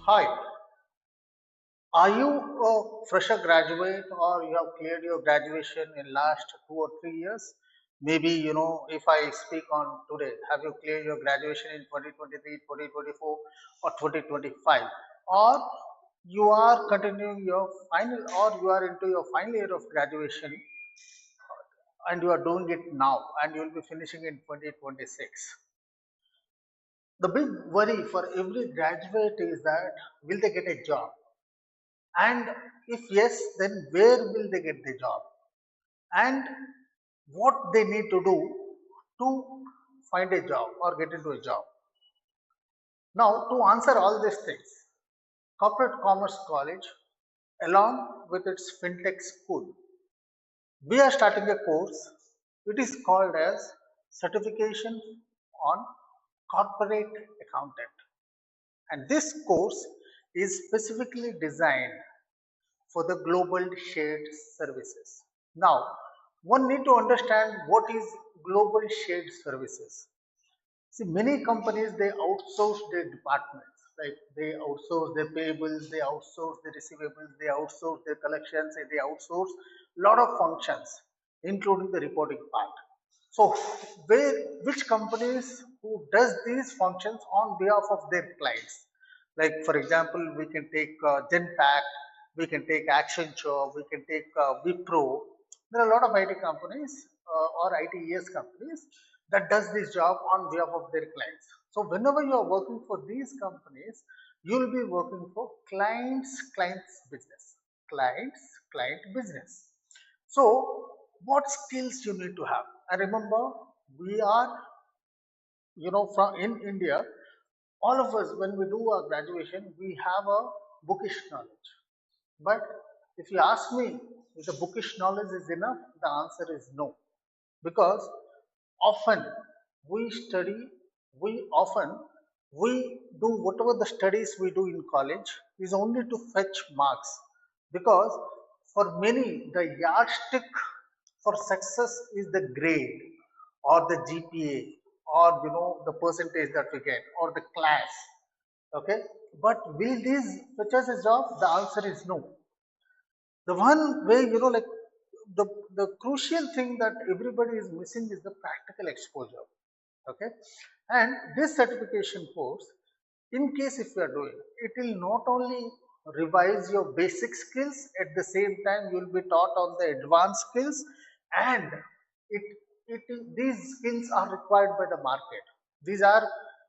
Hi, are you a fresher graduate or you have cleared your graduation in last 2 or 3 years? Maybe, if I speak on today, have you cleared your graduation in 2023, 2024 or 2025? Or you are continuing your final or you are into your final year of graduation and you are doing it now and you will be finishing in 2026. The big worry for every graduate is that will they get a job? And if yes, then where will they get the job? And what they need to do to find a job or get into a job. Now, to answer all these things, Corporate Commerce College, along with its FinTech school, we are starting a course. It is called as Certification on Corporate Accountant. And this course is specifically designed for the global shared services. Now, one need to understand what is global shared services. See, many companies they outsource their departments, like they outsource their payables, they outsource their receivables, they outsource their collections, and they outsource lot of functions, including the reporting part. So, which companies who does these functions on behalf of their clients? Like for example, we can take Genpact, we can take Accenture, we can take Wipro. There are a lot of IT companies or ITES companies that does this job on behalf of their clients. So whenever you are working for these companies, you will be working for clients business, client business. So what skills you need to have? And remember, we are, from in India, all of us when we do our graduation, we have a bookish knowledge. But if you ask me if the bookish knowledge is enough, the answer is no. Because often we study, we do whatever the studies we do in college is only to fetch marks. Because for many, the yardstick for success is the grade or the GPA or the percentage that we get or the class. Okay, but will these fetch us a job? The answer is no. The one way, like the crucial thing that everybody is missing is the practical exposure. Okay, and this certification course, in case if you are doing, it will not only revise your basic skills, at the same time you will be taught on the advanced skills, and it these skills are required by the market. These are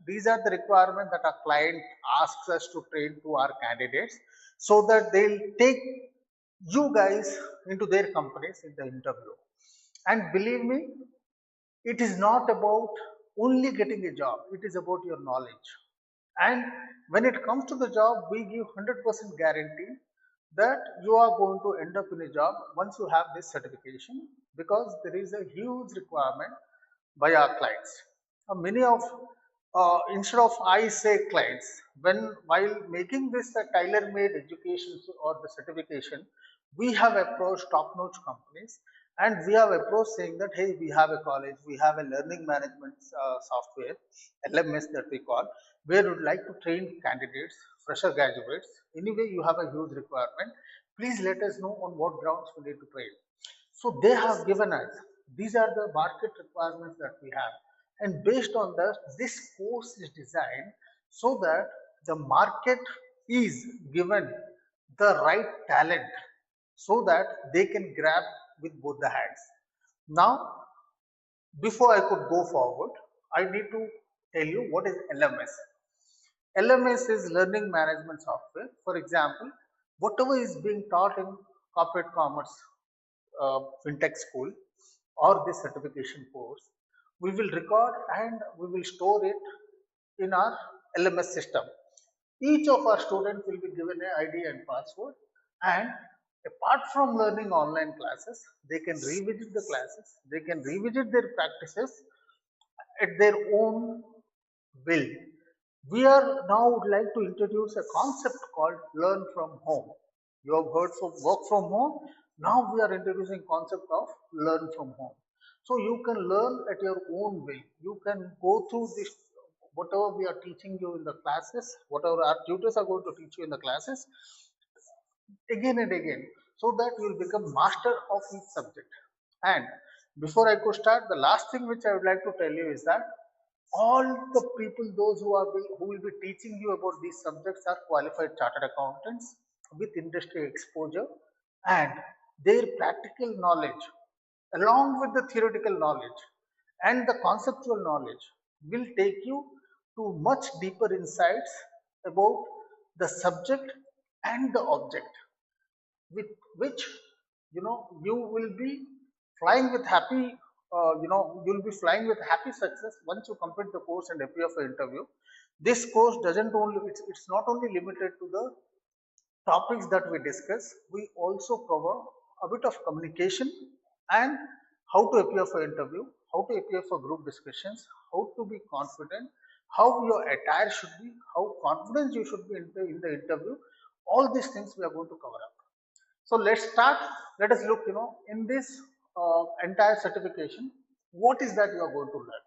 the requirements that our client asks us to train to our candidates, so that they'll take you guys into their companies in the interview. And believe me, it is not about only getting a job, it is about your knowledge. And when it comes to the job, we give 100% guarantee that you are going to end up in a job once you have this certification, because there is a huge requirement by our clients. Many of instead of I say clients, when while making this a tailor-made education or the certification, we have approached top-notch companies, and we have approached saying that hey, we have a college, we have a learning management software, LMS that we call, where we would like to train candidates, fresher graduates. Anyway, you have a huge requirement. Please let us know on what grounds we need to train. So they have given us, these are the market requirements that we have. And based on that, this course is designed so that the market is given the right talent so that they can grab with both the hands. Now, before I could go forward, I need to tell you what is LMS. LMS is learning management software. For example, whatever is being taught in corporate commerce fintech school or this certification course, we will record and we will store it in our LMS system. Each of our students will be given an ID and password, and apart from learning online classes, they can revisit the classes, they can revisit their practices at their own will. We are now would like to introduce a concept called learn from home. You have heard from work from home. Now we are introducing concept of learn from home. So you can learn at your own way. You can go through this whatever we are teaching you in the classes, whatever our tutors are going to teach you in the classes, again and again, so that you will become master of each subject. And before I could start, the last thing which I would like to tell you is that all the people, those who will be teaching you about these subjects, are qualified chartered accountants with industry exposure, and their practical knowledge along with the theoretical knowledge and the conceptual knowledge will take you to much deeper insights about the subject and the object, with which you will be flying with happy you'll be flying with happy success once you complete the course and appear for interview. This course doesn't only it's not only limited to the topics that we discuss. We also cover a bit of communication and how to appear for interview, how to appear for group discussions, how to be confident, how your attire should be, how confident you should be in the interview. All these things we are going to cover up. So let's start. Let us look, in this entire certification, what is that you are going to learn.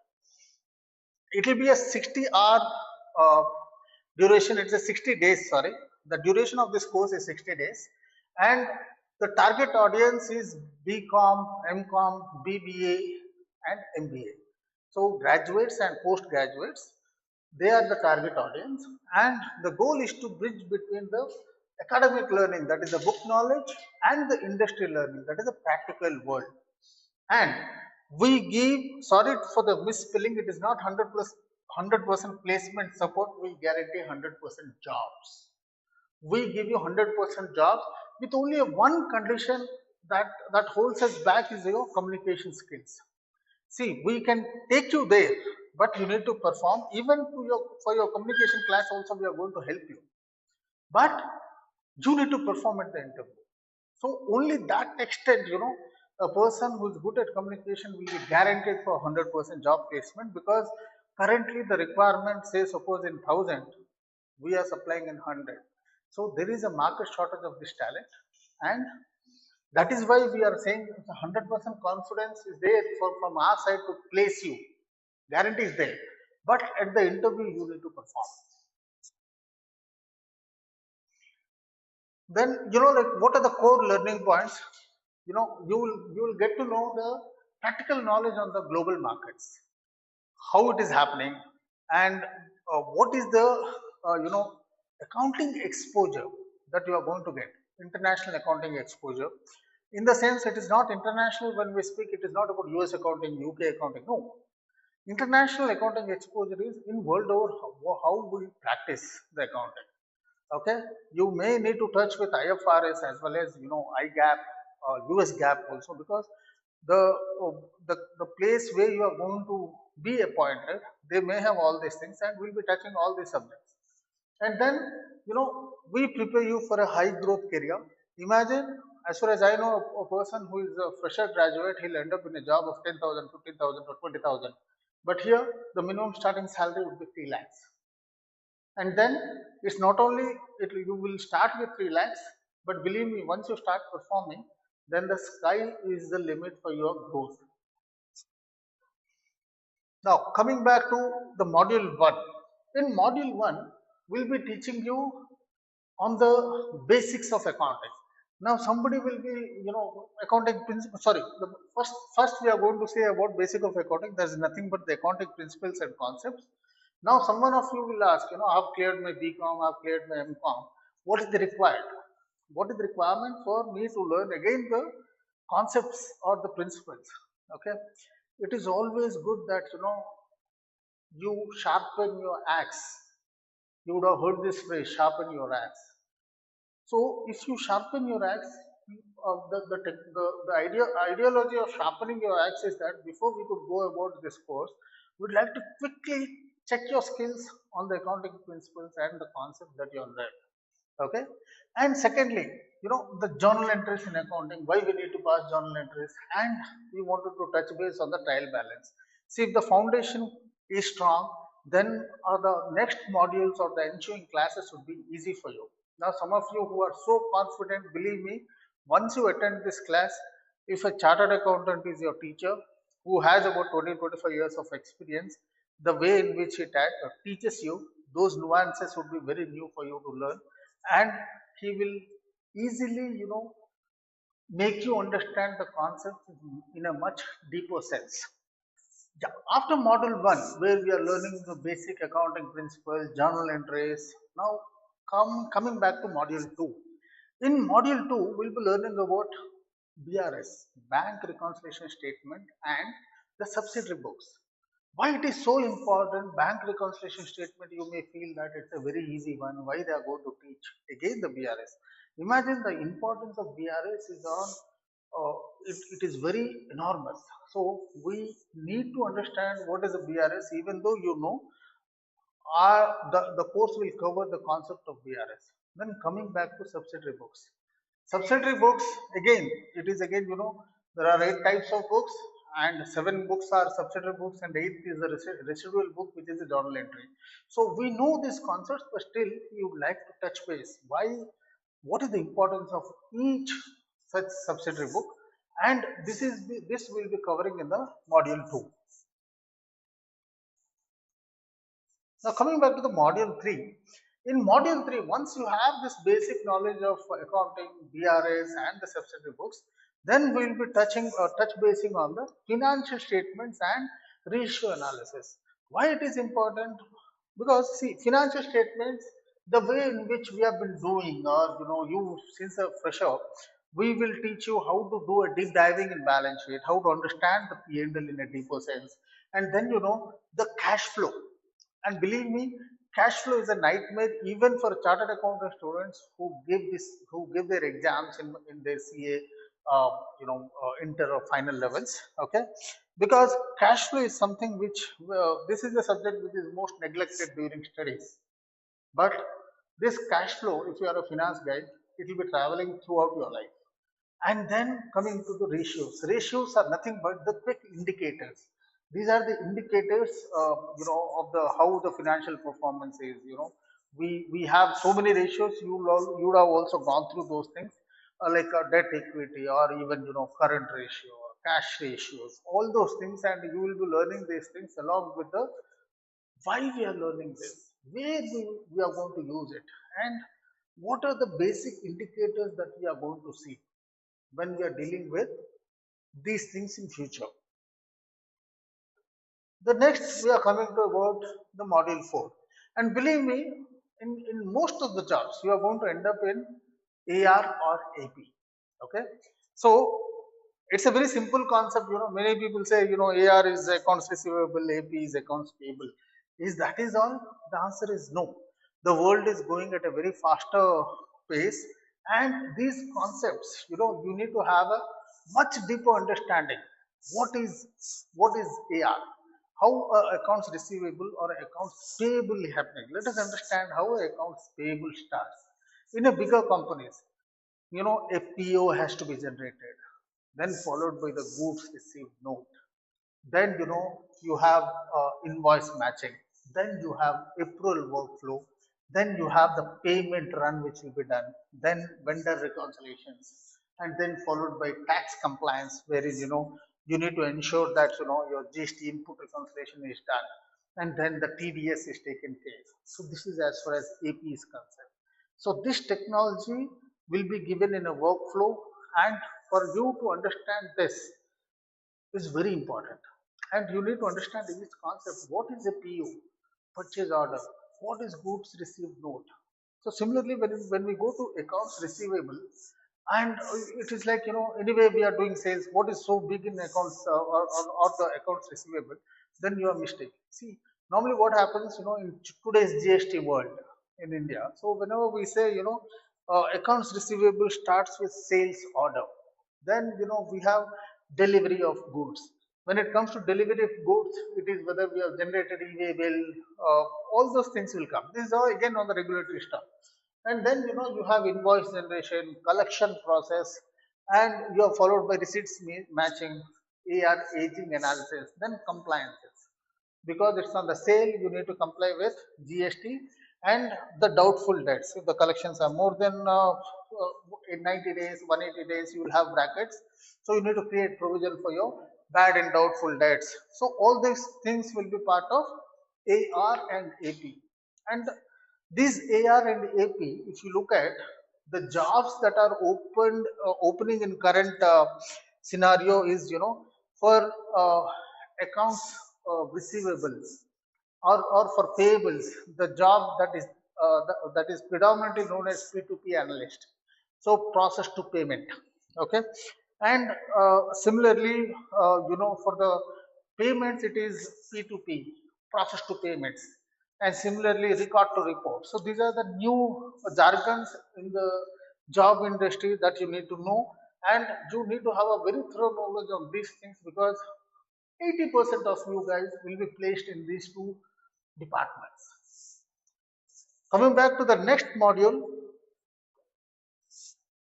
It will be a 60-hour duration. It's a 60 days, sorry. The duration of this course is 60 days. And the target audience is BCom, MCom, BBA and MBA. So graduates and postgraduates, they are the target audience. And the goal is to bridge between the academic learning, that is the book knowledge, and the industry learning, that is the practical world. And we give, sorry for the misspelling, it is not 100% placement support. We guarantee 100% jobs. We give you 100% jobs with only one condition that holds us back is your communication skills. See, we can take you there, but you need to perform. Even for your communication class also, we are going to help you. But you need to perform at the interview. So only that extent, a person who is good at communication will be guaranteed for 100% job placement, because currently the requirement says, suppose in 1000, we are supplying in 100. So there is a market shortage of this talent, and that is why we are saying 100% confidence is there from our side to place you. Guarantee is there, but at the interview you need to perform. Then like what are the core learning points? You will get to know the practical knowledge on the global markets, how it is happening, and what is the accounting exposure that you are going to get. International accounting exposure, in the sense it is not international. When we speak, it is not about US accounting, UK accounting. No, international accounting exposure is in world over how we practice the accounting. Okay, you may need to touch with IFRS as well as IGAP, US GAAP also, because the place where you are going to be appointed, they may have all these things, and we'll be touching all these subjects. And then we prepare you for a high growth career. Imagine, as far as I know, a person who is a fresher graduate, he'll end up in a job of 10,000, 15,000 or 20,000. But here the minimum starting salary would be 3 lakhs. And then it's not only you will start with 3 lakhs, but believe me, once you start performing, then the sky is the limit for your growth. Now coming back to the module 1. In module 1, we'll be teaching you on the basics of accounting. Now somebody will be, accounting principle. Sorry, first we are going to say about basic of accounting. There is nothing but the accounting principles and concepts. Now someone of you will ask, I've cleared my BCom, I've cleared my MCom. What is the required? What is the requirement for me to learn again the concepts or the principles? Okay, it is always good that you sharpen your axe. You would have heard this phrase, sharpen your axe. So if you sharpen your axe, the ideology of sharpening your axe is that before we could go about this course, we'd like to quickly check your skills on the accounting principles and the concept that you have read. Okay, and secondly, the journal entries in accounting, why we need to pass journal entries, and we wanted to touch base on the trial balance. See, if the foundation is strong, then the next modules or the ensuing classes would be easy for you. Now some of you who are so confident, believe me, once you attend this class, if a chartered accountant is your teacher who has about 20-25 years of experience, the way in which it teaches you, those nuances would be very new for you to learn, and he will easily, make you understand the concept in a much deeper sense. Yeah. After module 1, where we are learning the basic accounting principles, journal entries, now coming back to module 2. In module 2, we'll be learning about BRS, bank reconciliation statement, and the subsidiary books. Why it is so important? Bank reconciliation statement, you may feel that it's a very easy one. Why they are going to teach again the BRS? Imagine the importance of BRS is on, it is very enormous. So we need to understand what is the BRS, even though the course will cover the concept of BRS. Then coming back to subsidiary books. Subsidiary books, again, it is again, there are 8 types of books, and 7 books are subsidiary books, and 8th is the residual book, which is a journal entry. So we know these concepts, but still you would like to touch base. Why? What is the importance of each such subsidiary book? And this will be covering in the module 2. Now coming back to the module 3, in module 3, once you have this basic knowledge of accounting, BRS, and the subsidiary books, then we will be touch basing on the financial statements and ratio analysis. Why it is important? Because see, financial statements, the way in which we have been doing, or you since a fresher, we will teach you how to do a deep diving in balance sheet, how to understand the P&L in a deeper sense, and then the cash flow. And believe me, cash flow is a nightmare even for chartered accountant students who give their exams in their CA, inter or final levels. Okay, because cash flow is something which this is the subject which is most neglected during studies. But this cash flow, if you are a finance guy, it will be traveling throughout your life. And then coming to the ratios. Ratios are nothing but the quick indicators. These are the indicators, of the how the financial performance is. We have so many ratios. You would have also gone through those things, like debt equity, or even current ratio, or cash ratios, all those things, and you will be learning these things along with the why we are learning this, where we are going to use it, and what are the basic indicators that we are going to see when we are dealing with these things in future. The next we are coming to about the module 4, and believe me, in most of the jobs you are going to end up in AR or AP. Okay, so it's a very simple concept. Many people say AR is accounts receivable, AP is accounts payable. Is that is all? The answer is no. The world is going at a very faster pace, and these concepts, you need to have a much deeper understanding. What is AR? How accounts receivable or accounts payable happening? Let us understand how accounts payable starts. In a bigger companies, a PO has to be generated, then followed by the goods received note. Then you have invoice matching. Then you have April workflow. Then you have the payment run which will be done. Then vendor reconciliations, and then followed by tax compliance, wherein you need to ensure that your GST input reconciliation is done, and then the TDS is taken care. So this is as far as AP is concerned. So this technology will be given in a workflow, and for you to understand this is very important. And you need to understand in this concept, what is a PO, purchase order, what is goods received note. So similarly, when we go to accounts receivable, and it is like, anyway we are doing sales, what is so big in accounts, or the accounts receivable, then you are mistaken. See, normally what happens, in today's GST world in India, so whenever we say, accounts receivable starts with sales order, then we have delivery of goods. When it comes to delivery of goods, it is whether we have generated e-way bill, all those things will come. This is all again on the regulatory stuff. And then you have invoice generation, collection process, and you are followed by receipts matching, AR aging analysis, then compliances. Because it's on the sale, you need to comply with GST and the doubtful debts. If the collections are more than in 90 days, 180 days, you will have brackets. So you need to create provision for your bad and doubtful debts. So all these things will be part of AR and AP. And these AR and AP, if you look at the jobs that are opening in current scenario is, for accounts receivables, or for payables, the job that is predominantly known as P2P analyst. So process to payment. Okay. And similarly, for the payments, it is P2P, process to payments, and similarly record to report. So these are the new jargons in the job industry that you need to know, and you need to have a very thorough knowledge of these things, because 80% of you guys will be placed in these two departments. Coming back to the next module,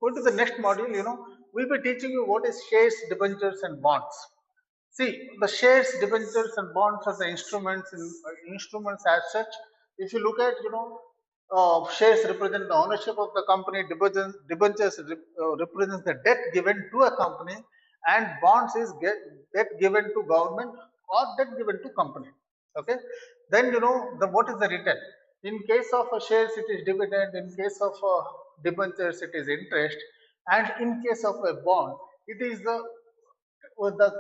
going to the next module, we'll be teaching you what is shares, debentures, and bonds. See, the shares, debentures, and bonds are the instruments as such. If you look at, shares represent the ownership of the company, debentures represents the debt given to a company, and bonds is debt given to government or debt given to company. Okay. Then, what is the return? In case of a shares, it is dividend. In case of debentures, it is interest, and in case of a bond, it is the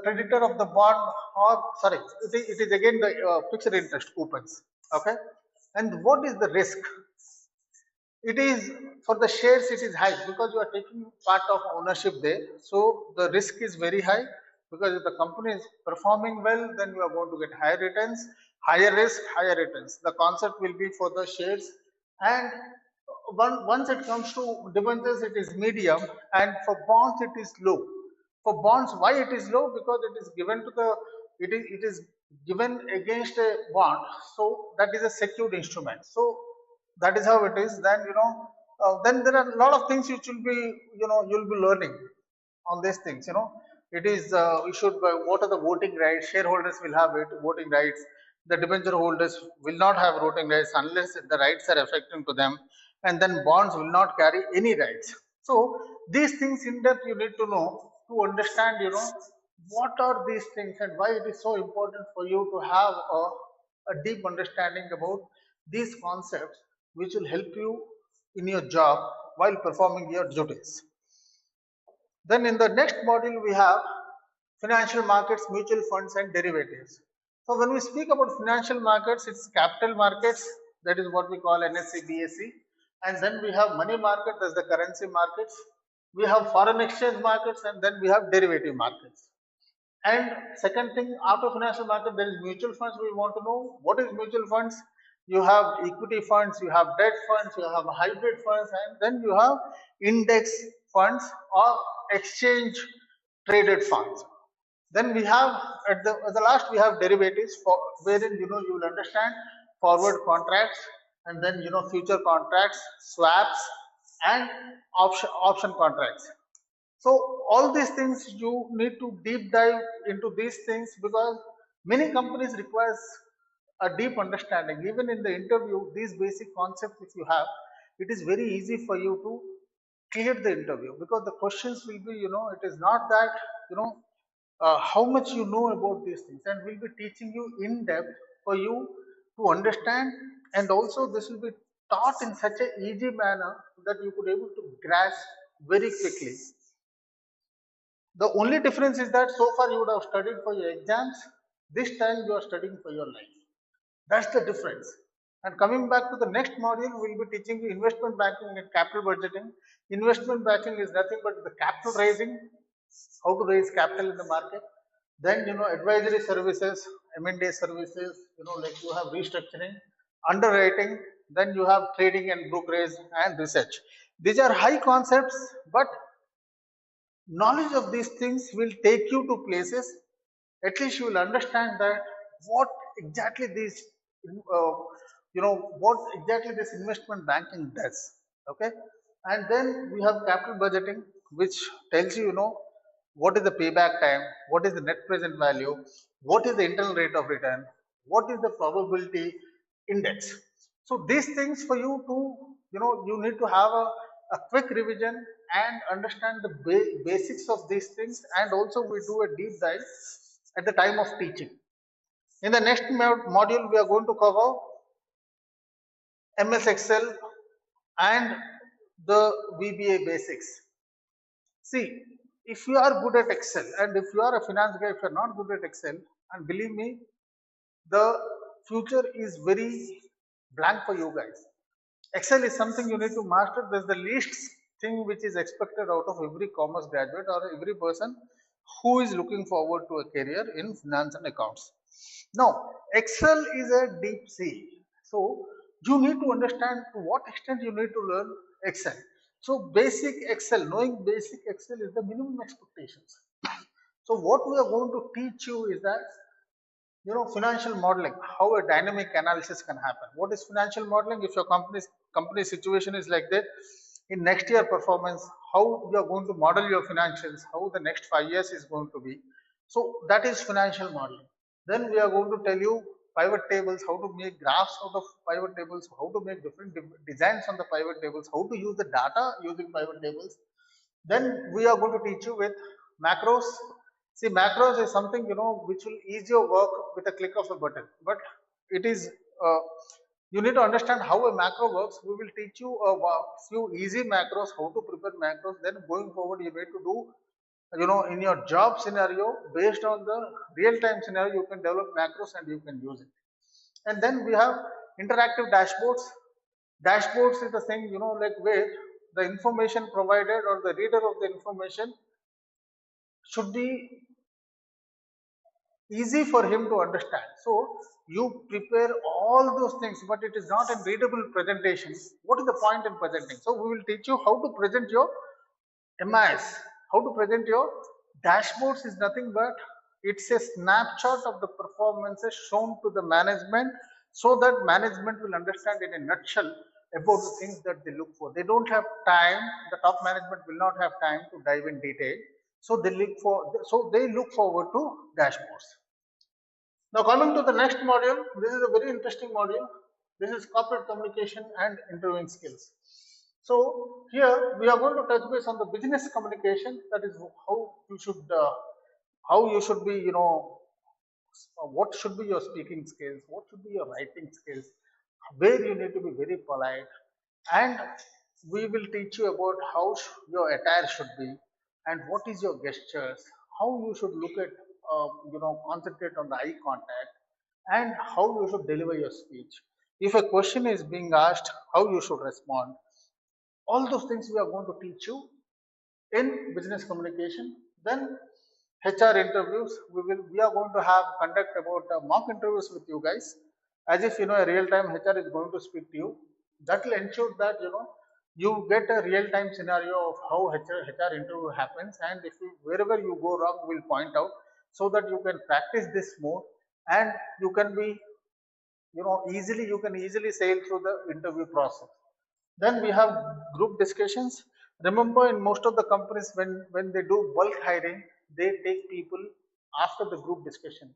creditor of the bond, or sorry, it is again the fixed interest coupons. Okay. And what is the risk? It is, for the shares, it is high because you are taking part of ownership there, so the risk is very high, because if the company is performing well, then you are going to get higher returns. Higher risk, higher returns, the concept will be for the shares. And once it comes to debentures, it is medium, and for bonds it is low. For bonds, why it is low? Because it is given to the, it is given against a bond, so that is a secured instrument. So that is how it is. Then, then there are a lot of things which will be, you'll be learning on these things. It is we should what are the voting rights? Shareholders will have voting rights. The debenture holders will not have voting rights unless the rights are affecting to them, and then bonds will not carry any rights. So these things in depth you need to know to understand, what are these things and why it is so important for you to have a deep understanding about these concepts, which will help you in your job while performing your duties. Then in the next module, we have financial markets, mutual funds, and derivatives. So when we speak about financial markets, it's capital markets, that is what we call NSE, BSE. And then we have money market, that's the currency markets. We have foreign exchange markets, and then we have derivative markets. And second thing, after financial market, there is mutual funds. We want to know what is mutual funds. You have equity funds, you have debt funds, you have hybrid funds, and then you have index funds or exchange traded funds. Then we have at the last we have derivatives, for wherein you will understand forward contracts, and then future contracts, swaps, and option contracts. So all these things you need to deep dive into these things, because many companies requires a deep understanding. Even in the interview, these basic concepts if you have, it is very easy for you to clear the interview, because the questions will be, it is not that, how much you know about these things, and we'll be teaching you in depth for you to understand. And also this will be taught in such a easy manner that you could able to grasp very quickly. The only difference is that so far you would have studied for your exams. This time you are studying for your life. That's the difference. And coming back to the next module, we'll be teaching you investment banking and capital budgeting. Investment banking is nothing but the capital raising, how to raise capital in the market. Then, advisory services, M&A services, like you have restructuring, underwriting, then you have trading and brokerage and research. These are high concepts, but knowledge of these things will take you to places. At least you will understand that what exactly this what exactly this investment banking does. Okay. And then we have capital budgeting, which tells you, what is the payback time, what is the net present value, what is the internal rate of return, what is the probability index. So these things for you to, you need to have a quick revision and understand the basics of these things, and also we do a deep dive at the time of teaching. In the next module, we are going to cover MS Excel and the VBA basics. See, if you are good at Excel and if you are a finance guy, if you are not good at Excel, and believe me, the future is very blank for you guys. Excel is something you need to master. That's the least thing which is expected out of every commerce graduate or every person who is looking forward to a career in finance and accounts. Now, Excel is a deep sea. So, you need to understand to what extent you need to learn Excel. So, basic Excel, knowing basic Excel is the minimum expectations. So, what we are going to teach you is that financial modeling, how a dynamic analysis can happen. What is financial modeling? If your company situation is like that, in next year performance, how you are going to model your financials, how the next 5 years is going to be. So that is financial modeling. Then we are going to tell you pivot tables, how to make graphs out of pivot tables, how to make different designs on the pivot tables, how to use the data using pivot tables. Then we are going to teach you with macros. See, macros is something which will ease your work with a click of a button. But it is you need to understand how a macro works. We will teach you a few easy macros, how to prepare macros. Then going forward, you need to do in your job scenario based on the real-time scenario. You can develop macros and you can use it. And then we have interactive dashboards. Dashboards is the thing like where the information provided or the reader of the information should be easy for him to understand. So you prepare all those things, but it is not a readable presentation. What is the point in presenting? So we will teach you how to present your MIS, how to present your dashboards is nothing but it's a snapshot of the performances shown to the management so that management will understand in a nutshell about the things that they look for. They don't have time, the top management will not have time to dive in detail. So they look forward to dashboards. Now coming to the next module, this is a very interesting module. This is corporate communication and interviewing skills. So here we are going to touch base on the business communication. That is how you should be, what should be your speaking skills, what should be your writing skills, where you need to be very polite, and we will teach you about how your attire should be, and what is your gestures, how you should look at, concentrate on the eye contact, and how you should deliver your speech. If a question is being asked, how you should respond. All those things we are going to teach you in business communication. Then HR interviews, we are going to have conduct about mock interviews with you guys, as if a real time HR is going to speak to you. That will ensure that you get a real time scenario of how HR interview happens, and if wherever you go wrong, we'll point out so that you can practice this more and you can be you can easily sail through the interview process. Then we have group discussions. Remember, in most of the companies, when they do bulk hiring, they take people after the group discussion.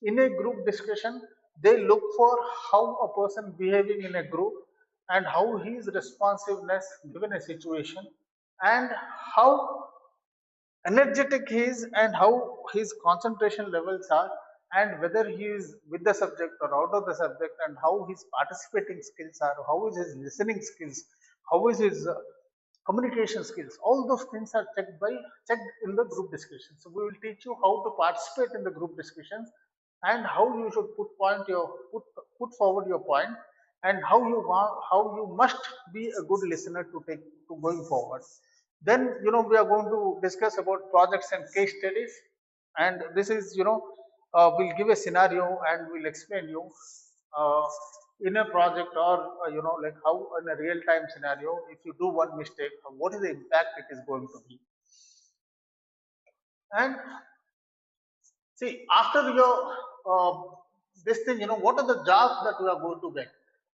In a group discussion, they look for how a person behaving in a group and how his responsiveness given a situation and how energetic he is and how his concentration levels are, and whether he is with the subject or out of the subject, and how his participating skills are, how is his listening skills, how is his communication skills. All those things are checked in the group discussion. So we will teach you how to participate in the group discussions and how you should put forward your point, and how you must be a good listener to going forward. Then we are going to discuss about projects and case studies, and this is we'll give a scenario and we'll explain you uh, in a project or like how in a real time scenario, if you do one mistake, what is the impact it is going to be. And see, after your this thing, what are the jobs that we are going to get?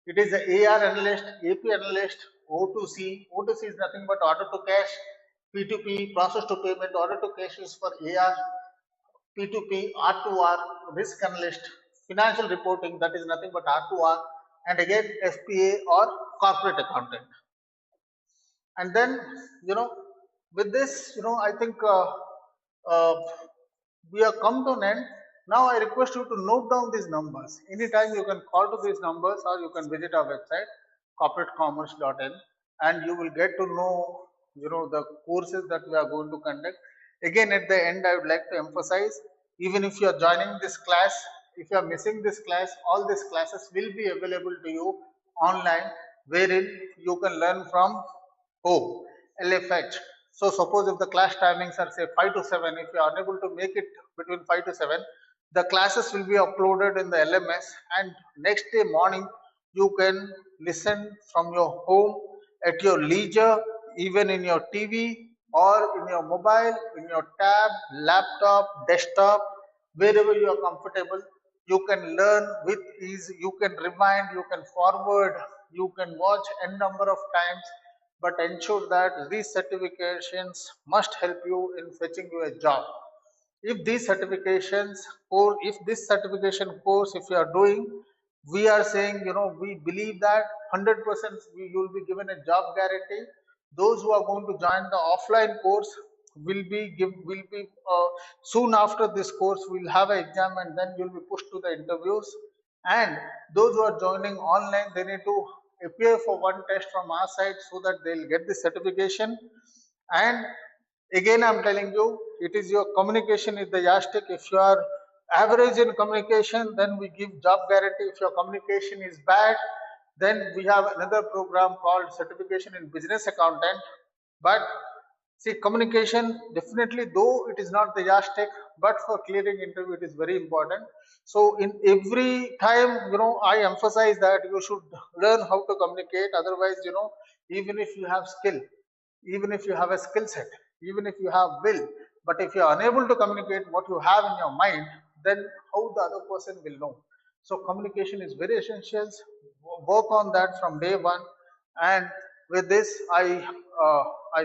It is the AR analyst, AP analyst, O2C. O2C is nothing but order to cash, P2P, process to payment. Order to cash is for AR, P2P, R2R, risk analyst, financial reporting, that is nothing but R2R, and again FPA or corporate accountant. And then, with this, I think uh, we have come to an end. Now I request you to note down these numbers. Anytime you can call to these numbers or you can visit our website corporatecommerce.in, and you will get to know the courses that we are going to conduct. Again, at the end, I would like to emphasize, even if you are joining this class, if you are missing this class, all these classes will be available to you online, wherein you can learn from home. LFH. So suppose if the class timings are say 5 to 7, if you are unable to make it between 5 to 7, the classes will be uploaded in the LMS, and next day morning you can listen from your home at your leisure, even in your TV or in your mobile, in your tab, laptop, desktop, wherever you are comfortable. You can learn with ease, you can rewind, you can forward, you can watch n number of times, but ensure that these certifications must help you in fetching you a job. If these certifications, or if this certification course, if you are doing, we are saying, we believe that 100% you will be given a job guarantee. Those who are going to join the offline course will be soon after this course will have an exam, and then you'll be pushed to the interviews. And those who are joining online, they need to appear for one test from our side so that they'll get the certification. And again, I'm telling you, it is your communication is the yardstick. If you are average in communication, then we give job guarantee. If your communication is bad, then we have another program called certification in business accountant. But see, communication definitely, though it is not the yardstick, but for clearing interview, it is very important. So in every time, I emphasize that you should learn how to communicate. Otherwise, even if you have skill, even if you have a skill set, even if you have will, but if you are unable to communicate what you have in your mind, then how the other person will know? So communication is very essential. Work on that from day one. And with this, I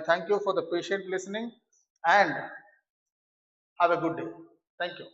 thank you for the patient listening, and have a good day. Thank you.